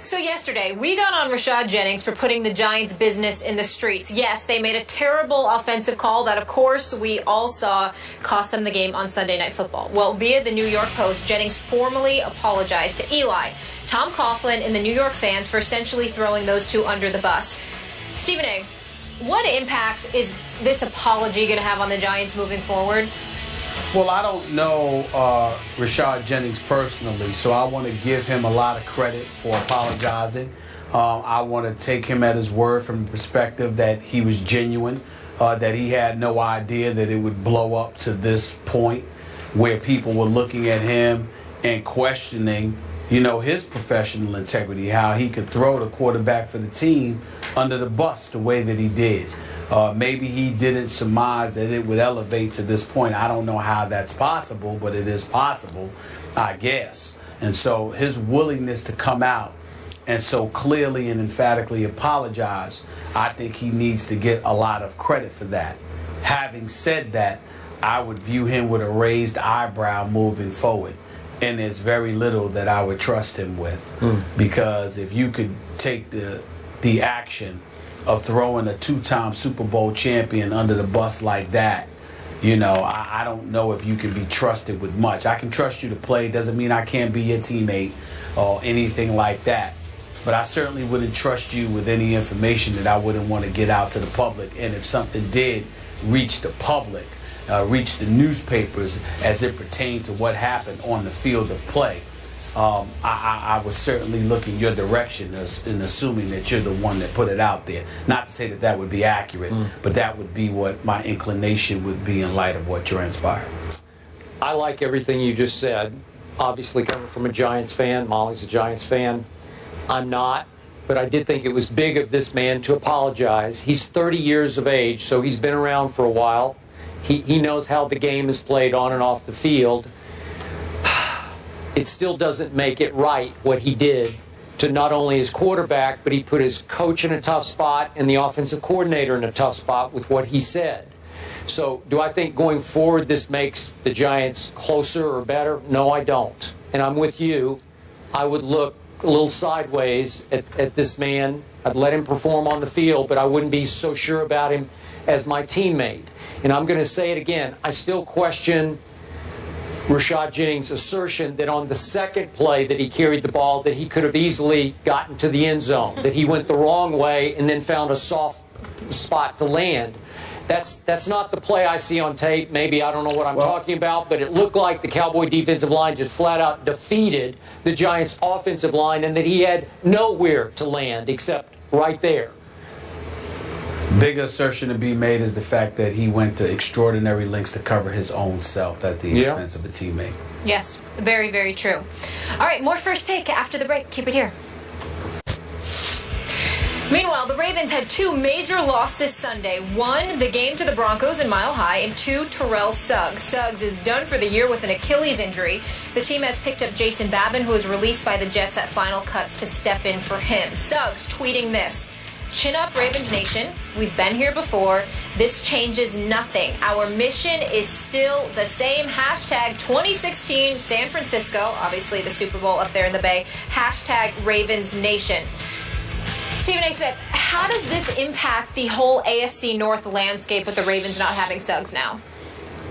So yesterday, we got on Rashad Jennings for putting the Giants' business in the streets. Yes, they made a terrible offensive call that, of course, we all saw cost them the game on Sunday Night Football. Well, via the New York Post, Jennings formally apologized to Eli, Tom Coughlin, and the New York fans for essentially throwing those two under the bus. Stephen A., what impact is this apology going to have on the Giants moving forward? Well, I don't know Rashad Jennings personally, so I want to give him a lot of credit for apologizing. I want to take him at his word from the perspective that he was genuine, that he had no idea that it would blow up to this point where people were looking at him and questioning, you know, his professional integrity, how he could throw the quarterback for the team under the bus the way that he did. Maybe he didn't surmise that it would elevate to this point. I don't know how that's possible, but it is possible, I guess. And so his willingness to come out and so clearly and emphatically apologize, I think he needs to get a lot of credit for that. Having said that, I would view him with a raised eyebrow moving forward. And there's very little that I would trust him with. Because if you could take the action of throwing a two-time Super Bowl champion under the bus like that, you know, I don't know if you can be trusted with much. I can trust you to play. Doesn't mean I can't be your teammate or anything like that. But I certainly wouldn't trust you with any information that I wouldn't want to get out to the public. And if something did reach the public, reach the newspapers as it pertained to what happened on the field of play, I was certainly looking your direction in assuming that you're the one that put it out there. Not to say that that would be accurate, but that would be what my inclination would be in light of what transpired. I like everything you just said. Obviously coming from a Giants fan, Molly's a Giants fan. I'm not, but I did think it was big of this man to apologize. He's 30 years of age, so he's been around for a while. He knows how the game is played on and off the field. It still doesn't make it right what he did to not only his quarterback, but he put his coach in a tough spot and the offensive coordinator in a tough spot with what he said. So do I think going forward this makes the Giants closer or better? No, I don't. And I'm with you. I would look a little sideways at this man. I'd let him perform on the field, but I wouldn't be so sure about him as my teammate. And I'm going to say it again. I still question Rashad Jennings' assertion that on the second play that he carried the ball, that he could have easily gotten to the end zone, that he went the wrong way and then found a soft spot to land. That's not the play I see on tape. Maybe I don't know what I'm talking about, but it looked like the Cowboy defensive line just flat out defeated the Giants' offensive line and that he had nowhere to land except right there. Big assertion to be made is the fact that he went to extraordinary lengths to cover his own self at the expense of a teammate. Yes, very, very true. All right, more First Take after the break. Keep it here. Meanwhile, the Ravens had two major losses Sunday. One, the game to the Broncos in Mile High, and two, Terrell Suggs. Suggs is done for the year with an Achilles injury. The team has picked up Jason Babin, who was released by the Jets at Final Cuts, to step in for him. Suggs tweeting this: "Chin up, Ravens Nation. We've been here before. This changes nothing. Our mission is still the same. Hashtag 2016 San Francisco." Obviously, the Super Bowl up there in the Bay. Hashtag Ravens Nation. Stephen A. Smith, how does this impact the whole AFC North landscape with the Ravens not having Suggs now?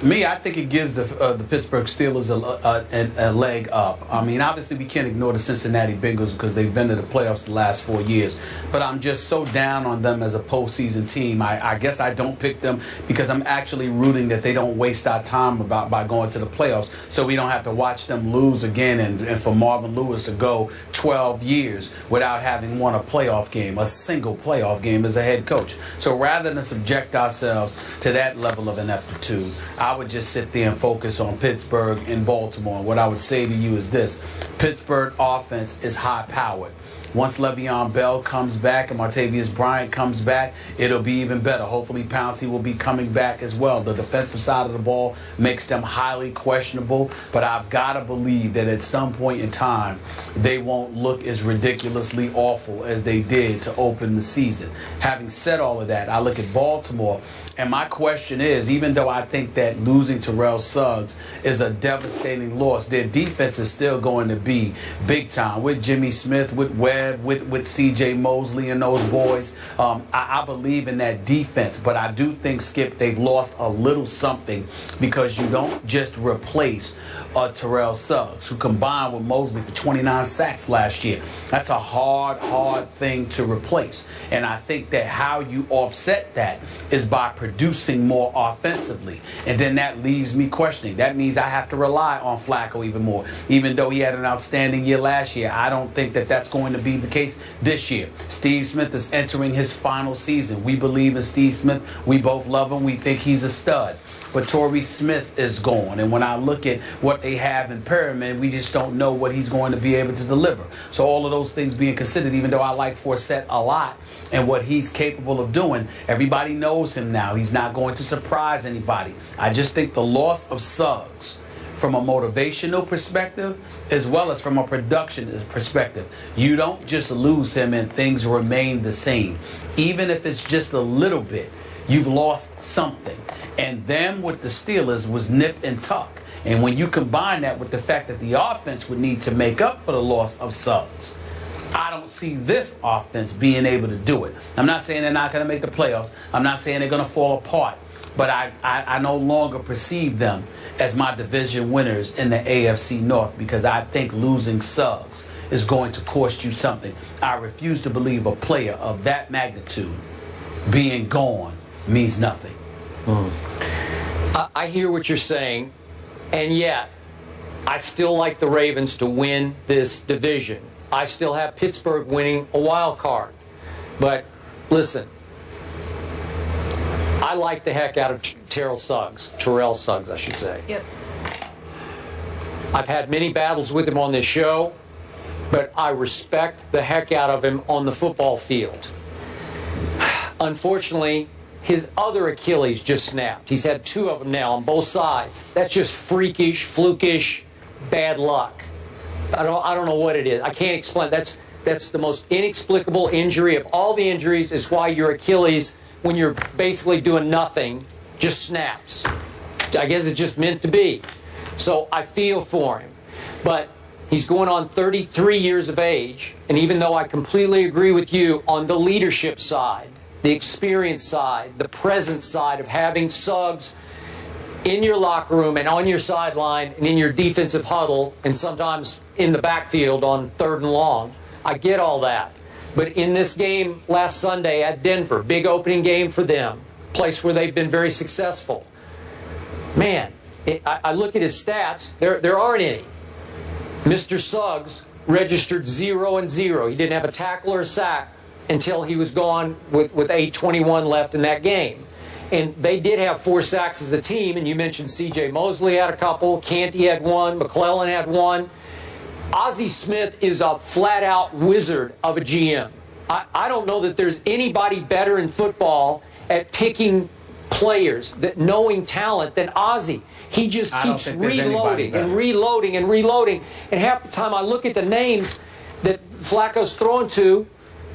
I think it gives the Pittsburgh Steelers a leg up. I mean, obviously we can't ignore the Cincinnati Bengals because they've been to the playoffs the last 4 years. But I'm just so down on them as a postseason team. I guess I don't pick them because I'm actually rooting that they don't waste our time by going to the playoffs, so we don't have to watch them lose again and for Marvin Lewis to go 12 years without having won a playoff game, a single playoff game as a head coach. So rather than subject ourselves to that level of ineptitude, I would just sit there and focus on Pittsburgh and Baltimore. And what I would say to you is this: Pittsburgh offense is high-powered. Once Le'Veon Bell comes back and Martavius Bryant comes back, it'll be even better. Hopefully Pouncey will be coming back as well. The defensive side of the ball makes them highly questionable, but I've got to believe that at some point in time, they won't look as ridiculously awful as they did to open the season. Having said all of that, I look at Baltimore, and my question is, even though I think that that losing Terrell Suggs is a devastating loss. Their defense is still going to be big time with Jimmy Smith, with Webb, with C.J. Mosley and those boys. I believe in that defense, but I do think, Skip, they've lost a little something because you don't just replace Terrell Suggs, who combined with Mosley for 29 sacks last year. That's a hard thing to replace. And I think that how you offset that is by producing more offensively. And then that leaves me questioning. That means I have to rely on Flacco even more. Even though he had an outstanding year last year, I don't think that that's going to be the case this year. Steve Smith is entering his final season. We believe in Steve Smith. We both love him. We think he's a stud. But Torrey Smith is gone. And when I look at what they have in Perriman, we just don't know what he's going to be able to deliver. So all of those things being considered, even though I like Forsett a lot and what he's capable of doing, everybody knows him now. He's not going to surprise anybody. I just think the loss of Suggs from a motivational perspective as well as from a production perspective, you don't just lose him and things remain the same. Even if it's just a little bit, you've lost something. And them with the Steelers was nip and tuck. And when you combine that with the fact that the offense would need to make up for the loss of Suggs, I don't see this offense being able to do it. I'm not saying they're not going to make the playoffs. I'm not saying they're going to fall apart. But I no longer perceive them as my division winners in the AFC North because I think losing Suggs is going to cost you something. I refuse to believe a player of that magnitude being gone means nothing. I hear what you're saying, and yet I still like the Ravens to win this division. I still have Pittsburgh winning a wild card. But listen, I like the heck out of Terrell Suggs, I should say. Yep. I've had many battles with him on this show, but I respect the heck out of him on the football field. Unfortunately, his other Achilles just snapped. He's had two of them now on both sides. That's just freakish, flukish, bad luck. I don't know what it is. I can't explain. That's the most inexplicable injury of all the injuries. Is why your Achilles, when you're basically doing nothing, just snaps. I guess it's just meant to be. So I feel for him. But he's going on 33 years of age, and even though I completely agree with you on the leadership side, the experience side, the present side of having Suggs in your locker room and on your sideline and in your defensive huddle and sometimes in the backfield on 3rd and long, I get all that. But in this game last Sunday at Denver, big opening game for them, place where they've been very successful. Man, I look at his stats, there aren't any. Mr. Suggs registered 0-0. He didn't have a tackle or a sack until he was gone with 8:21 left in that game. And they did have 4 sacks as a team, and you mentioned C.J. Mosley had a couple, Canty had one, McClellan had one. Ozzie Smith is a flat-out wizard of a GM. I don't know that there's anybody better in football at picking players, that knowing talent than Ozzie. He just keeps reloading and reloading and reloading. And half the time I look at the names that Flacco's throwing to,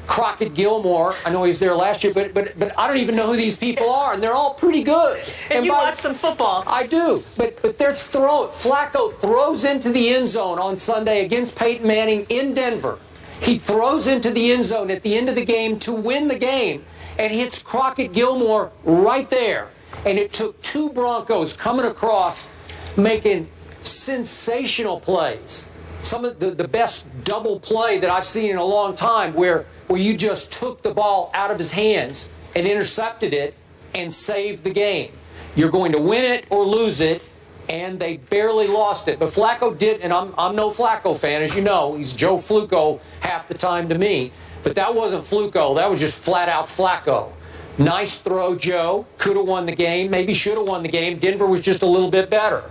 Crockett Gilmore, I know he was there last year, but I don't even know who these people are, and they're all pretty good. And you watch some football. I do, but they're Flacco throws into the end zone on Sunday against Peyton Manning in Denver. He throws into the end zone at the end of the game to win the game and hits Crockett Gilmore right there. And it took 2 Broncos coming across making sensational plays. Some of the best double play that I've seen in a long time where you just took the ball out of his hands and intercepted it and saved the game. You're going to win it or lose it, and they barely lost it. But Flacco did, and I'm no Flacco fan, as you know. He's Joe Fluco half the time to me. But that wasn't Fluco. That was just flat-out Flacco. Nice throw, Joe. Could have won the game. Maybe should have won the game. Denver was just a little bit better.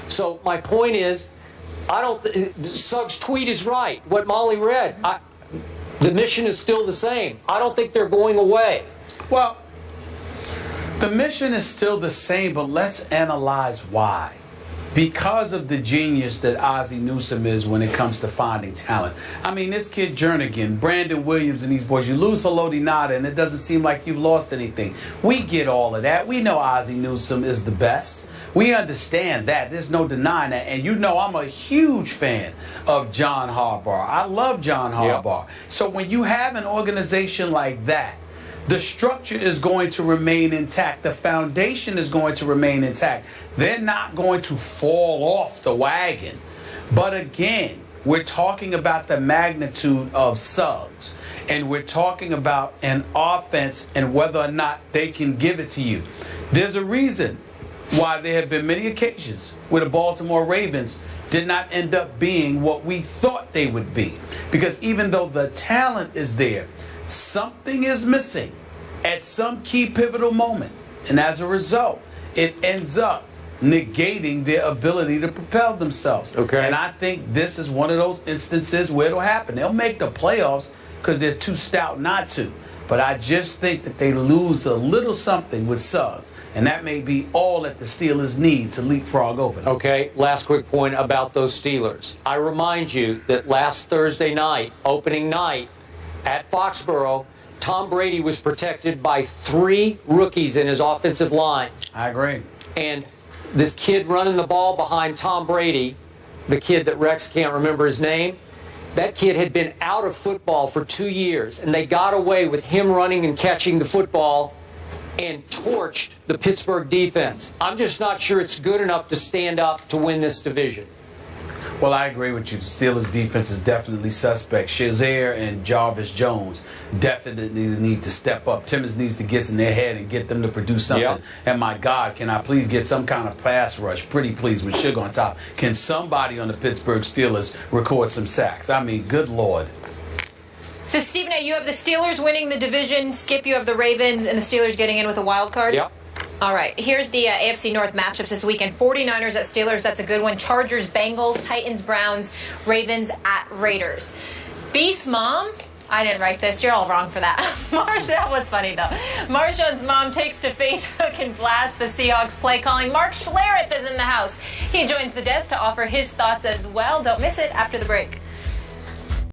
So my point is, Suggs' tweet is right. What Molly read, the mission is still the same. I don't think they're going away. Well, the mission is still the same, but let's analyze why. Because of the genius that Ozzie Newsome is when it comes to finding talent. I mean, this kid Jernigan, Brandon Williams, and these boys, you lose Haloti Ngata, and it doesn't seem like you've lost anything. We get all of that. We know Ozzie Newsome is the best. We understand that. There's no denying that. And you know I'm a huge fan of John Harbaugh. I love John Harbaugh. Yep. So when you have an organization like that, the structure is going to remain intact. The foundation is going to remain intact. They're not going to fall off the wagon. But again, we're talking about the magnitude of Suggs. And we're talking about an offense and whether or not they can give it to you. There's a reason why there have been many occasions where the Baltimore Ravens did not end up being what we thought they would be. Because even though the talent is there, something is missing at some key pivotal moment. And as a result, it ends up negating their ability to propel themselves. Okay. And I think this is one of those instances where it'll happen. They'll make the playoffs because they're too stout not to. But I just think that they lose a little something with Suggs. And that may be all that the Steelers need to leapfrog over them. Okay, last quick point about those Steelers. I remind you that last Thursday night, opening night, at Foxborough, Tom Brady was protected by 3 rookies in his offensive line. I agree. And this kid running the ball behind Tom Brady, the kid that Rex can't remember his name, that kid had been out of football for 2 years, and they got away with him running and catching the football and torched the Pittsburgh defense. I'm just not sure it's good enough to stand up to win this division. Well, I agree with you. The Steelers' defense is definitely suspect. Shazier and Jarvis Jones definitely need to step up. Timmons needs to get in their head and get them to produce something. Yep. And my God, can I please get some kind of pass rush? Pretty please, with Sugar on top. Can somebody on the Pittsburgh Steelers record some sacks? I mean, good Lord. So, Stephen A., you have the Steelers winning the division. Skip, you have the Ravens and the Steelers getting in with a wild card? Yep. All right, here's the AFC North matchups this weekend. 49ers at Steelers, that's a good one. Chargers, Bengals, Titans, Browns, Ravens at Raiders. Beast Mom, I didn't write this. You're all wrong for that. That was funny, though. Marshawn's mom takes to Facebook and blasts the Seahawks play calling. Mark Schlereth is in the house. He joins the desk to offer his thoughts as well. Don't miss it after the break.